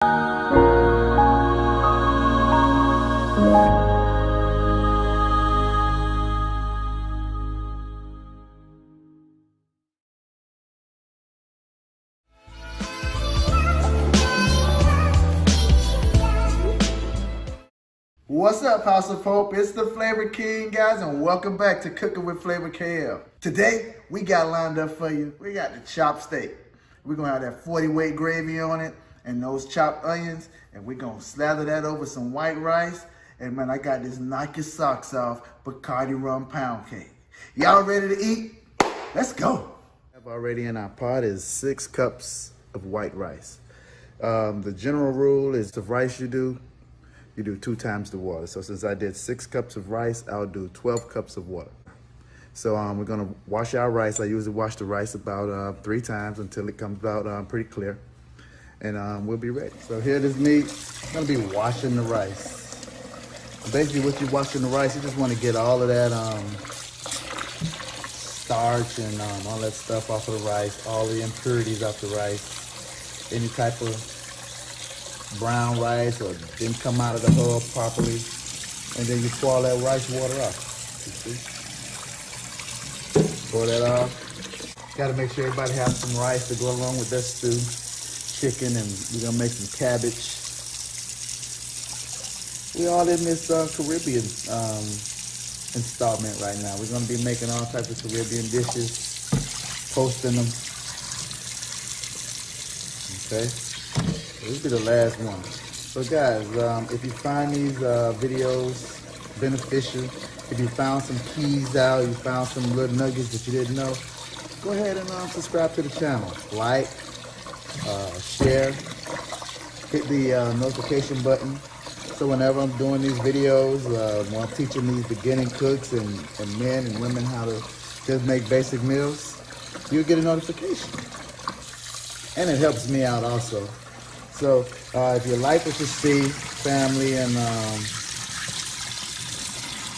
What's up, House of Hope? It's the Flavor King, guys, and welcome back to Cooking with Flavor KL. Today, we got lined up for you. We got the chopped steak. We're going to have that 40-weight gravy on it and those chopped onions, and we're going to slather that over some white rice. And man, I got this knock your socks off Bacardi rum pound cake. Y'all ready to eat? Let's go. Already in our pot is 6 cups of white rice. The general rule is the rice you do 2 times the water. So since I did 6 cups of rice, I'll do 12 cups of water. So we're gonna wash our rice. I usually wash the rice about 3 times until it comes out pretty clear. And we'll be ready. So here it is me. I'm gonna be washing the rice. Basically what you're washing the rice, you just wanna get all of that starch and all that stuff off of the rice, all the impurities off the rice, any type of brown rice or didn't come out of the hull properly, and then you pour that rice water off. You see? Pour that off. Got to make sure everybody has some rice to go along with that stew. Chicken, and we're gonna make some cabbage. We all in this Caribbean installment right now. We're gonna be making all types of Caribbean dishes, posting them. Okay. This will be the last one. So guys, if you find these videos beneficial, if you found some keys out, you found some little nuggets that you didn't know, go ahead and subscribe to the channel. Like, share, hit the notification button. So whenever I'm doing these videos, when I'm teaching these beginning cooks and men and women how to just make basic meals, you'll get a notification. And it helps me out also. So if you like what you see, family, and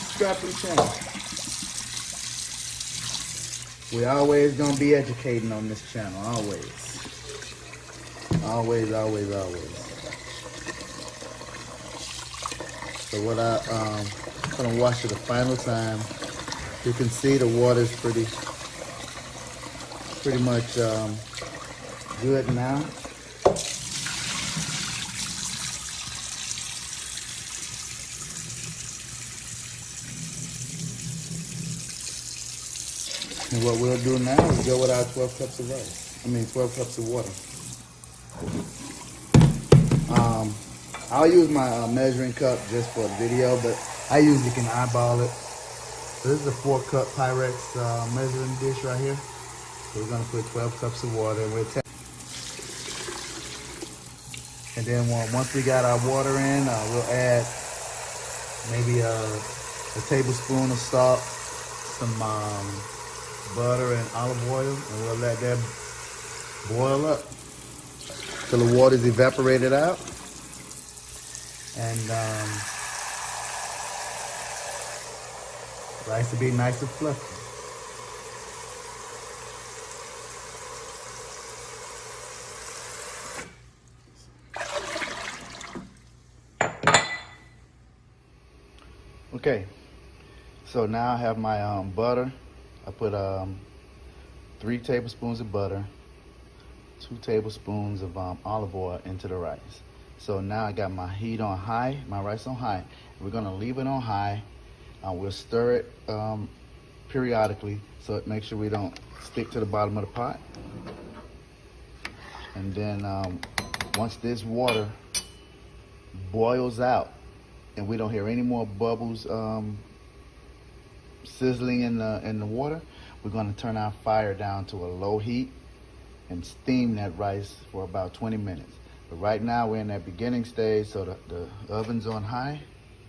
subscribe to the channel. We're always going to be educating on this channel, always. Always, always, always. So what I'm going to wash it the final time. You can see the water is pretty much good now. And what we'll do now is go with our 12 cups of rice. 12 cups of water. I'll use my measuring cup just for the video, but I usually can eyeball it. So this is a 4-cup Pyrex measuring dish right here. So we're gonna put 12 cups of water. And then once we got our water in, we'll add maybe a tablespoon of salt, some butter and olive oil, and we'll let that boil up till the water's evaporated out. And rice will be nice and fluffy. Okay, so now I have my butter. I put 3 tablespoons of butter, 2 tablespoons of olive oil into the rice. So now I got my heat on high, my rice on high. We're gonna leave it on high. We'll stir it periodically so it makes sure we don't stick to the bottom of the pot. And then once this water boils out and we don't hear any more bubbles sizzling in the water, we're going to turn our fire down to a low heat and steam that rice for about 20 minutes. But right now we're in that beginning stage, so the oven's on high,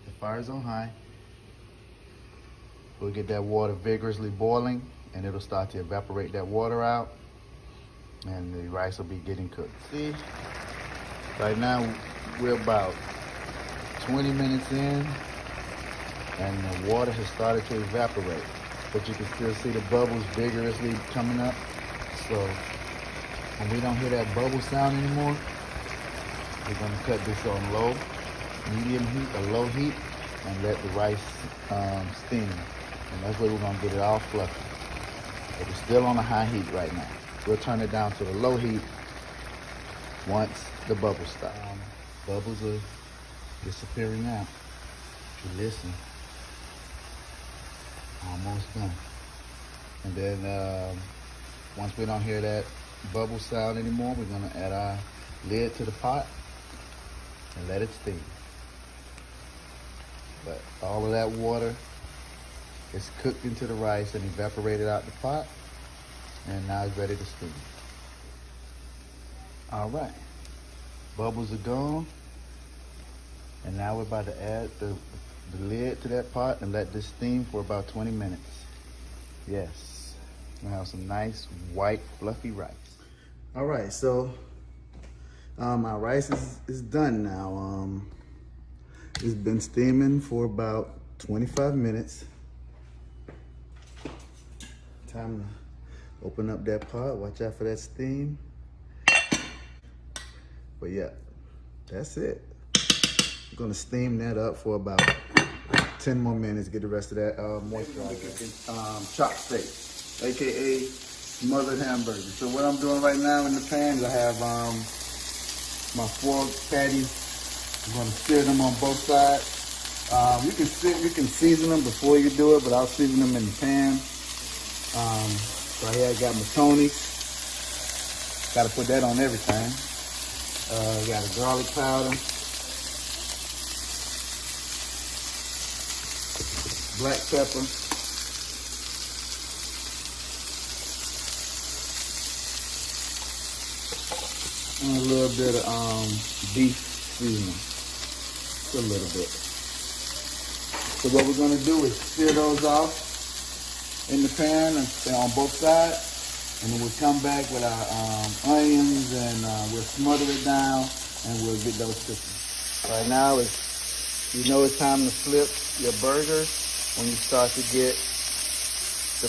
the fire's on high. We'll get that water vigorously boiling, and it'll start to evaporate that water out, and the rice will be getting cooked. See, right now we're about 20 minutes in, and the water has started to evaporate, but you can still see the bubbles vigorously coming up. So when we don't hear that bubble sound anymore, We're gonna cut this on low, medium heat or low heat and let the rice steam. And that's where we're gonna get it all fluffy. But we're still on a high heat right now. We'll turn it down to the low heat once the bubbles stop. Bubbles are disappearing out. If you listen, almost done. And then once we don't hear that bubble sound anymore, we're gonna add our lid to the pot and let it steam. But all of that water is cooked into the rice and evaporated out the pot, and now it's ready to steam. All right, bubbles are gone, and now we're about to add the lid to that pot and let this steam for about 20 minutes. Yes, we're gonna have some nice white fluffy rice. All right, so our rice is done now. It's been steaming for about 25 minutes. Time to open up that pot. Watch out for that steam. But yeah, that's it. I'm gonna steam that up for about 10 more minutes, get the rest of that moisture out of it. Chop steak, AKA smothered hamburger. So what I'm doing right now in the pan is I have my 4 patties. I'm gonna sear them on both sides. You can season them before you do it, but I'll season them in the pan. Right here I got my Tony's. Gotta put that on everything. Got a garlic powder, black pepper, and a little bit of beef seasoning. Just a little bit. So what we're gonna do is sear those off in the pan and on both sides. And then we'll come back with our onions and we'll smother it down and we'll get those cooking. Right now, you know it's time to flip your burgers when you start to get the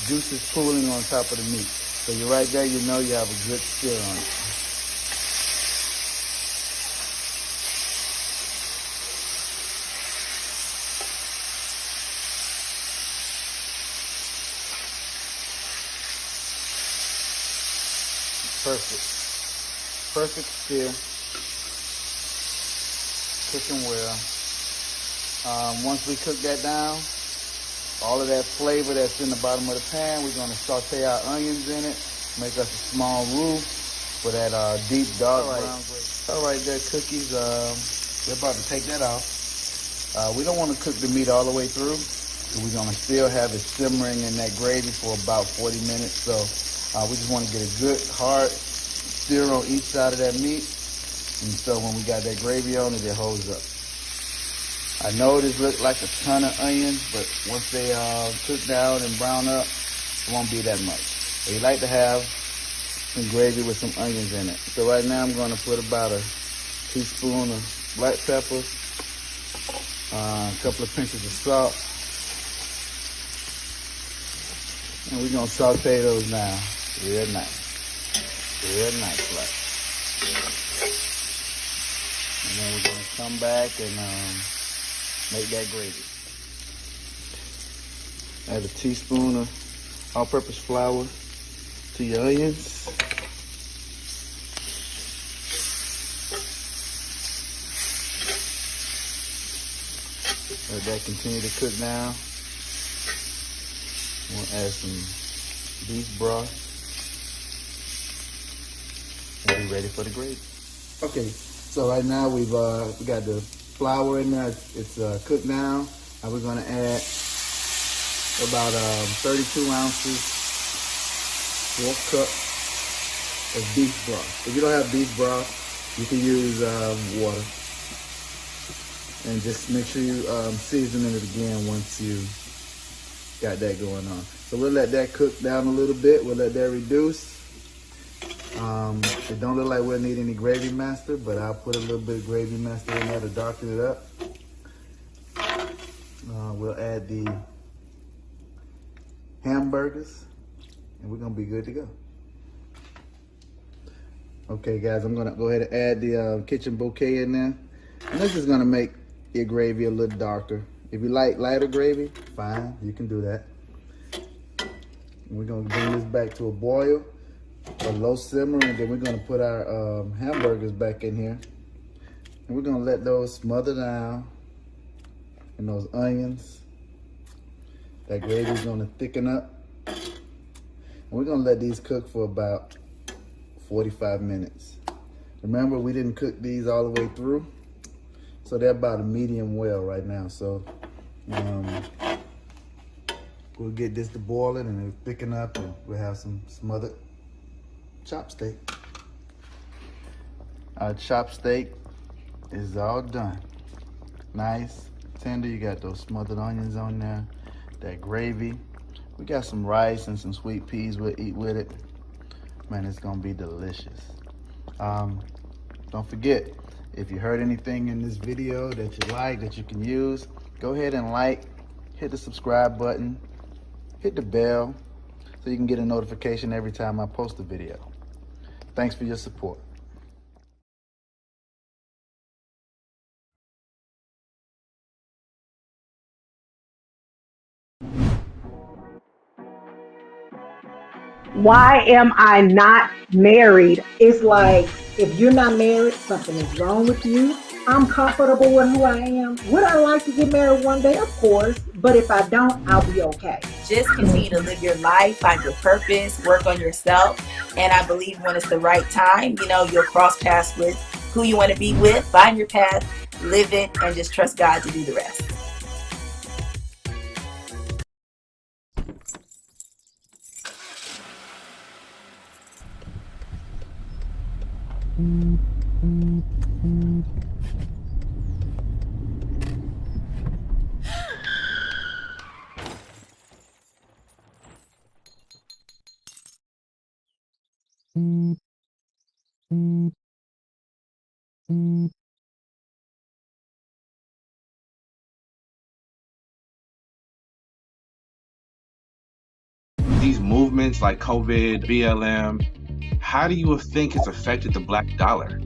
juices pooling on top of the meat. So you're right there, you know you have a good stir on it. Perfect stir, cooking well. Once we cook that down, all of that flavor that's in the bottom of the pan, we're gonna saute our onions in it, make us a small roux for that deep dark brown gravy. All right, there cookies, we're about to take that off. We don't wanna cook the meat all the way through, so we're gonna still have it simmering in that gravy for about 40 minutes. So we just wanna get a good hard stir on each side of that meat, and so when we got that gravy on it, it holds up. I know this look like a ton of onions, but once they cook down and brown up, it won't be that much. So you like to have some gravy with some onions in it. So right now I'm going to put about a teaspoon of black pepper, a couple of pinches of salt, and we're going to saute those now real nice. Real nice, like. And then we're gonna come back and make that gravy. Add a teaspoon of all-purpose flour to your onions. Let that continue to cook down. We'll add some beef broth. And be ready for the gravy. Okay, so right now we got the flour in there. It's cooked down. Now we're gonna add about 32 ounces, 4 cups of beef broth. If you don't have beef broth, you can use water. And just make sure you season it again once you got that going on. So we'll let that cook down a little bit. We'll let that reduce. It don't look like we'll need any gravy master, but I'll put a little bit of gravy master in there to darken it up. We'll add the hamburgers, and we're gonna be good to go. Okay, guys, I'm gonna go ahead and add the kitchen bouquet in there. And this is gonna make your gravy a little darker. If you like lighter gravy, fine, you can do that. We're gonna bring this back to a boil, a low simmer, and then we're gonna put our hamburgers back in here. And we're gonna let those smother down, and those onions. That gravy is gonna thicken up. And we're gonna let these cook for about 45 minutes. Remember, we didn't cook these all the way through, so they're about a medium well right now. So we'll get this to boiling and it'll thicken up, and we'll have some smothered chop steak. Our chop steak is all done. Nice, tender. You got those smothered onions on there, that gravy. We got some rice and some sweet peas we'll eat with it. Man, it's gonna be delicious. Don't forget, if you heard anything in this video that you like, that you can use, go ahead and like, hit the subscribe button, hit the bell, so you can get a notification every time I post a video. Thanks for your support. Why am I not married? It's like, if you're not married, something is wrong with you. I'm comfortable with who I am. Would I like to get married one day? Of course. But if I don't, I'll be okay. Just continue to live your life, find your purpose, work on yourself. And I believe when it's the right time, you'll cross paths with who you want to be with, find your path, live it, and just trust God to do the rest. These movements like COVID, BLM, how do you think it's affected the Black dollar?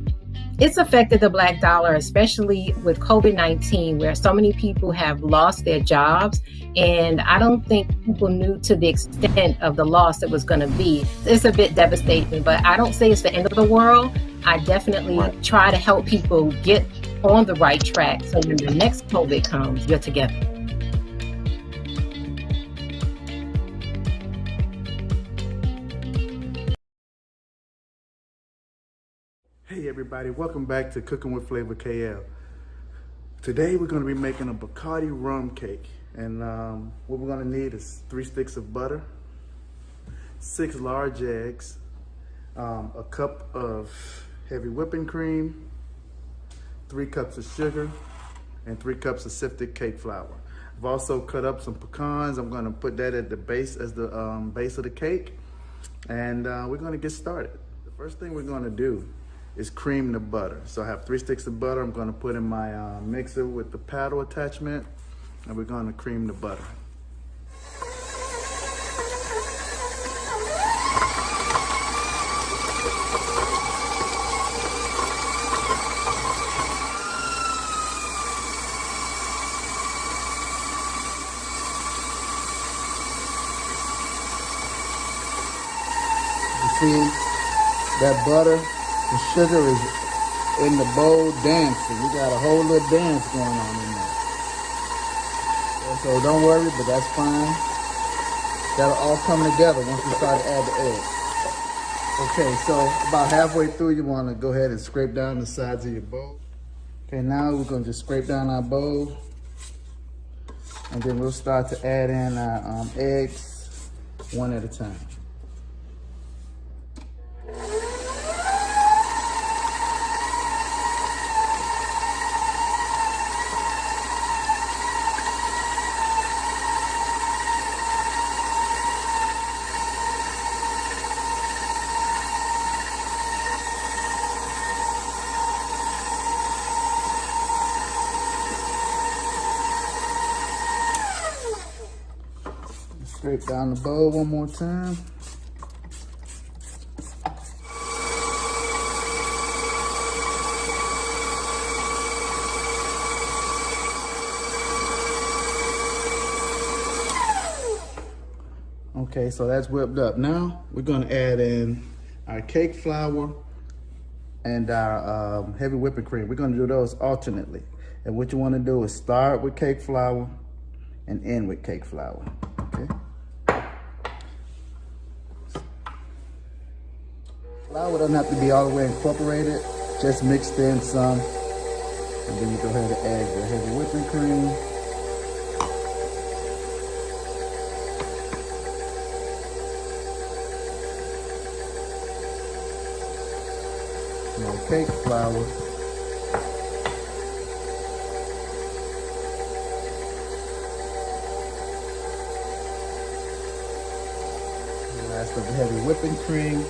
It's affected the Black dollar, especially with COVID-19, where so many people have lost their jobs. And I don't think people knew to the extent of the loss it was going to be. It's a bit devastating, but I don't say it's the end of the world. I definitely try to help people get on the right track, so when the next COVID comes, you're together. Hey everybody, welcome back to Cooking with Flavor KL. Today we're going to be making a Bacardi rum cake, and what we're going to need is 3 sticks of butter, 6 large eggs, a cup of heavy whipping cream, 3 cups of sugar, and 3 cups of sifted cake flour. I've also cut up some pecans. I'm going to put that at the base as the base of the cake, and we're going to get started. The first thing we're going to do is cream the butter. So I have 3 sticks of butter I'm gonna put in my mixer with the paddle attachment, and we're gonna cream the butter. You see that butter? The sugar is in the bowl dancing. We got a whole little dance going on in there. So don't worry, but that's fine. That'll all come together once we start to add the eggs. Okay, so about halfway through, you want to go ahead and scrape down the sides of your bowl. Okay, now we're going to just scrape down our bowl. And then we'll start to add in our eggs one at a time. Scrape down the bowl one more time. Okay, so that's whipped up. Now we're gonna add in our cake flour and our heavy whipping cream. We're gonna do those alternately. And what you wanna do is start with cake flour and end with cake flour, okay? Flour doesn't have to be all the way incorporated, just mixed in some. And then you go ahead and add your heavy whipping cream. More cake flour. Last of the heavy whipping cream.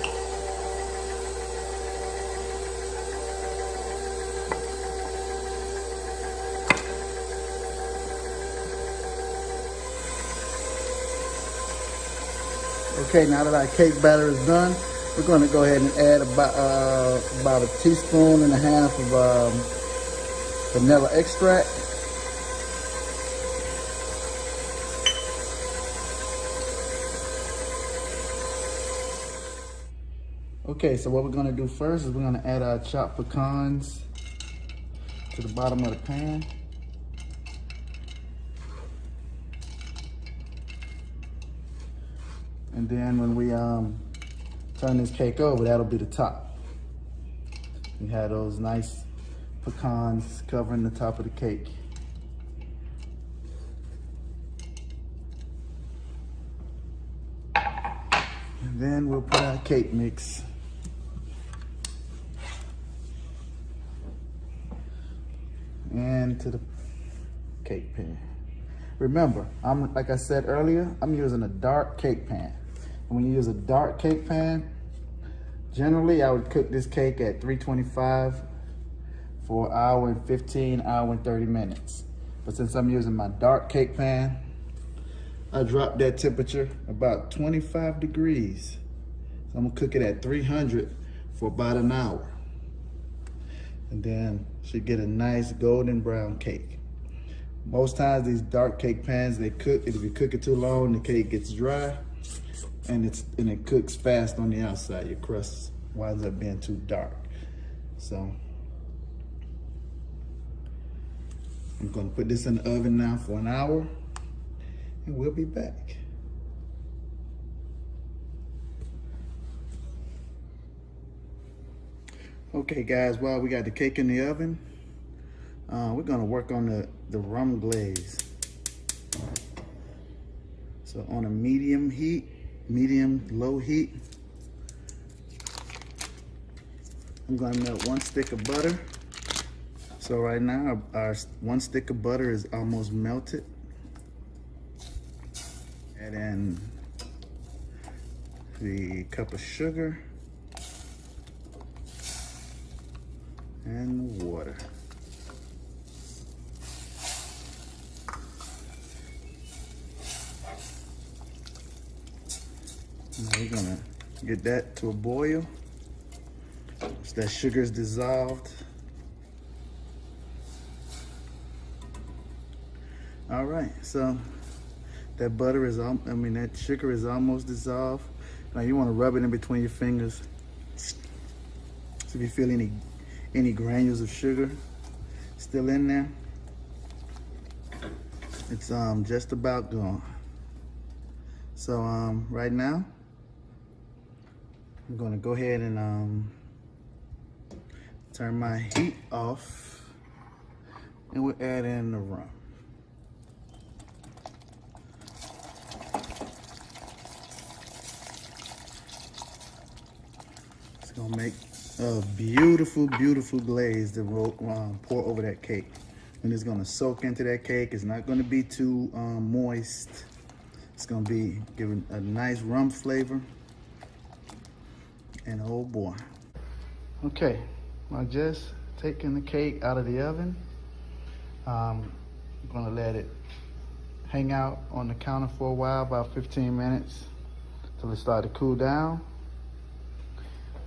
Okay, now that our cake batter is done, we're going to go ahead and add about a teaspoon and a half of vanilla extract. Okay, so what we're going to do first is we're going to add our chopped pecans to the bottom of the pan. And then when we turn this cake over, that'll be the top. You have those nice pecans covering the top of the cake. And then we'll put our cake mix into the cake pan. Remember, like I said earlier, I'm using a dark cake pan. And when you use a dark cake pan, generally I would cook this cake at 325 for an hour and 15, hour and 30 minutes. But since I'm using my dark cake pan, I dropped that temperature about 25 degrees. So I'm gonna cook it at 300 for about an hour. And then should get a nice golden brown cake. Most times these dark cake pans, they cook, if you cook it too long, the cake gets dry and it cooks fast on the outside. Your crust winds up being too dark. So I'm gonna put this in the oven now for an hour and we'll be back. Okay guys, while we got the cake in the oven, we're gonna work on the rum glaze. So on a medium low heat, I'm gonna melt 1 stick of butter. So right now, our 1 stick of butter is almost melted. Add in the cup of sugar and the water. Now we're gonna get that to a boil so that sugar is dissolved. All right, so that butter is, that sugar is almost dissolved. Now you wanna rub it in between your fingers. So if you feel any granules of sugar still in there, it's just about gone. So right now, I'm gonna go ahead and turn my heat off and we'll add in the rum. It's gonna make a beautiful, beautiful glaze to pour over that cake. And it's gonna soak into that cake. It's not gonna be too moist. It's gonna be giving a nice rum flavor. And oh boy. Okay, I just taking the cake out of the oven. I'm gonna let it hang out on the counter for a while, about 15 minutes, till it start to cool down.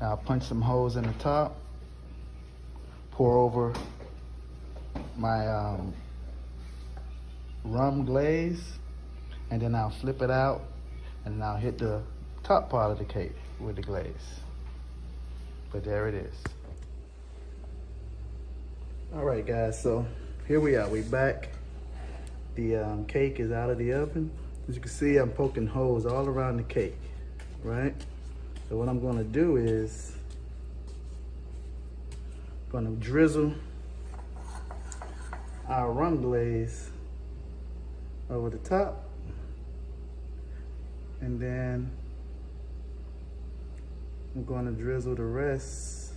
Now I'll punch some holes in the top, pour over my rum glaze, and then I'll flip it out And now hit the top part of the cake with the glaze. But there it is. All right, guys, so here we are. We back. The cake is out of the oven. As you can see, I'm poking holes all around the cake, right? So what I'm gonna do is gonna drizzle our rum glaze over the top, and then I'm gonna drizzle the rest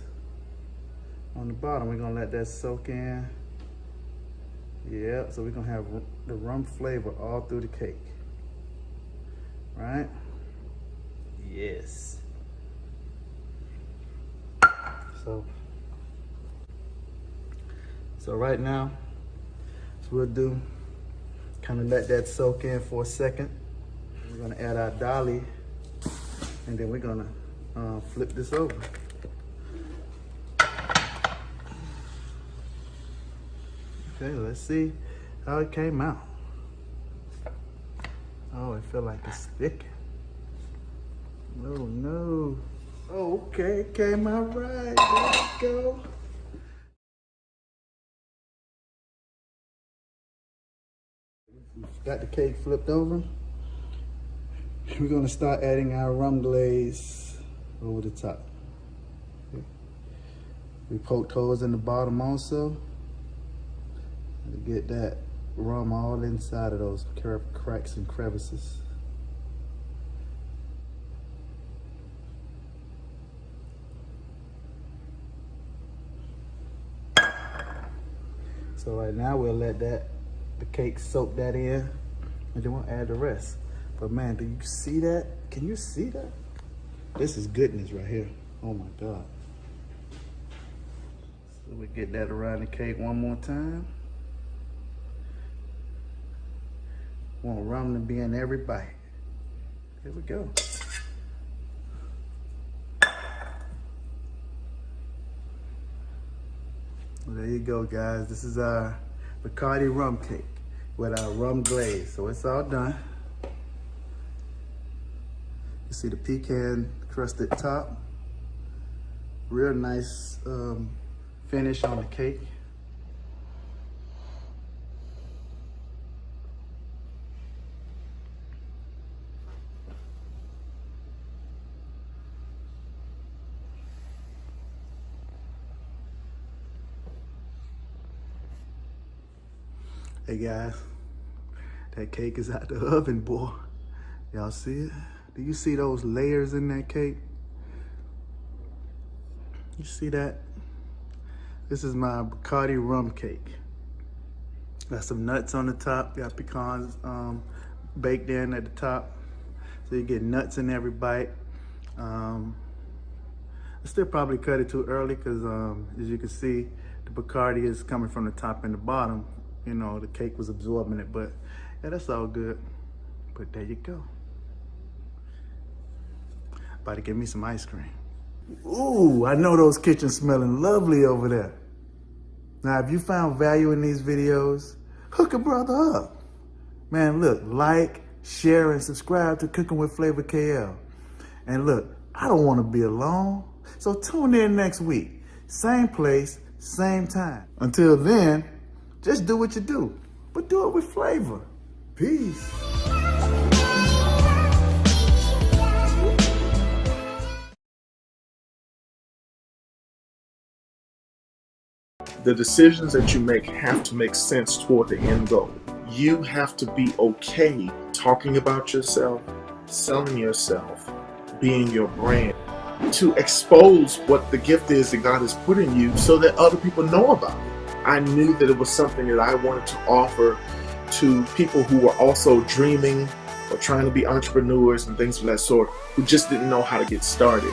on the bottom. We're gonna let that soak in. Yep, so we're gonna have the rum flavor all through the cake, right? Yes. So right now, what we'll do, kind of let that soak in for a second. We're gonna add our dolly, and then we're gonna flip this over. Okay, let's see how it came out. Oh, it feel like it's thick. Oh no. Oh, okay, it came out right. There we go. Got the cake flipped over. We're gonna start adding our rum glaze over the top. We poked holes in the bottom also to get that rum all inside of those cracks and crevices. So right now we'll let the cake soak that in, and then we'll add the rest. But man, do you see that? Can you see that? This is goodness right here. Oh my God. So we get that around the cake one more time. Want rum to be in every bite. Here we go. Well, there you go, guys. This is our Bacardi rum cake with our rum glaze. So it's all done. You see the pecan crusted top. Real nice finish on the cake. Hey guys, that cake is out the oven, boy. Y'all see it? Do you see those layers in that cake? You see that? This is my Bacardi rum cake. Got some nuts on the top, got pecans baked in at the top. So you get nuts in every bite. I still probably cut it too early because as you can see, the Bacardi is coming from the top and the bottom. You know, the cake was absorbing it, but yeah, that's all good. But there you go. About to get me some ice cream. Ooh, I know those kitchens smelling lovely over there. Now, if you found value in these videos, hook a brother up. Man, look, like, share, and subscribe to Cooking with Flavor KL. And look, I don't want to be alone, so tune in next week. Same place, same time. Until then, just do what you do, but do it with flavor. Peace. The decisions that you make have to make sense toward the end goal. You have to be okay talking about yourself, selling yourself, being your brand, to expose what the gift is that God has put in you so that other people know about it. I knew that it was something that I wanted to offer to people who were also dreaming or trying to be entrepreneurs and things of that sort, who just didn't know how to get started.